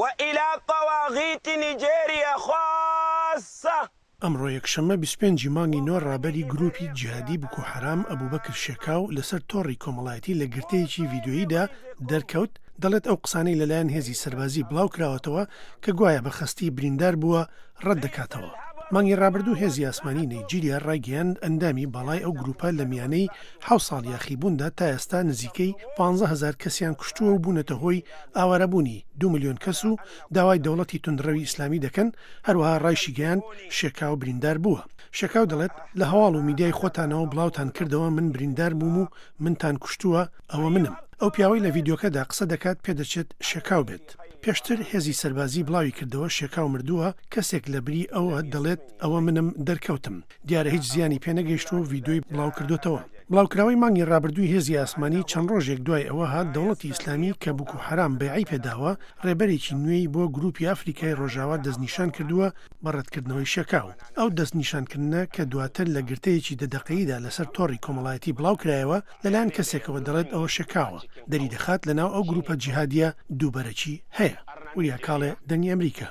وإلى طواغيت نيجيريا خاصة. ئەمڕۆ یەکشەممە 25 مانگی نۆ ڕێبەری گروپی جیهادی بوکۆ حەرام ئەبوبەکر شێکاو لەسەر تۆڕی کۆمەڵایەتی لە گرتەیەکی ڤیدیۆییدا دەرکەوت دەڵێت ئەو قسانەی لەلایەن هێزی سەربازی بڵاو کراوەتەوە کە گوایە بە خەستی بریندار بووە ڕەت دەکاتەوە. مانگی ڕابردوو هێزی ئاسمانی نەیجیریا ڕایگەیاند ئەندامی بەڵای ئەو گروپە لە میانەی 7 ساڵ یاخیبووندا تا ئێستا نزیکەی 15,000 کەسیان کوشتووە و بوونەتە هۆی ئاوارەبوونی 2 ملیۆن کەس و داوای دەوڵەتی توندڕەوی ئیسلامی دەکەن. هەروەها ڕایشی گەیاند شێکاو بریندار بووە. شێکاو دەڵێت لە هەواڵ و میدیای خۆتانەوە بڵاوتان کردەوە من بریندار بووم و منتان کوشتووە ئەوە منم. ئەو پیاوەی لە ڤیدیۆکەدا قسە دەکات پێدەچێت شێکاو بێت. پێشتر هێزی سەربازی بڵاوی کردەوە شێکاو مردووە کەسێک لە بری ئەوە دەڵێت ئەوە منم دەرکەوتم. دیارە هیچ زیانی پێنەگەیشت و ڤیدیۆی بڵاو کردوتەوە. بڵاوکراوی مانگی ڕابردووی هێزی ئاسمانی چەند ڕۆژێک دوای ئەوە هات دەوڵەتی ئیسلامی کە بوکۆ حەرام بەیعی پێداوە ڕێبەرێکی نوێی بۆ گروپی ئەفریقای ڕۆژاوا دەستنیشان کردووە بە ڕەتکردنەوەی شێکاو. ئەو دەستنیشانکردنە کە دواتر لە گرتەیەکی دەدەقەییدا لەسەر تۆڕی کۆمەڵایەتی بڵاو کرایەوە لەلایەن کەسێکەوە دەڵێت ئەوە شێکاوە دەری دەخات لەناو ئەو گروپە جیهادیە دووبەرەکی هەیە. وریا کاڵێ دەنگی ئەمریکا.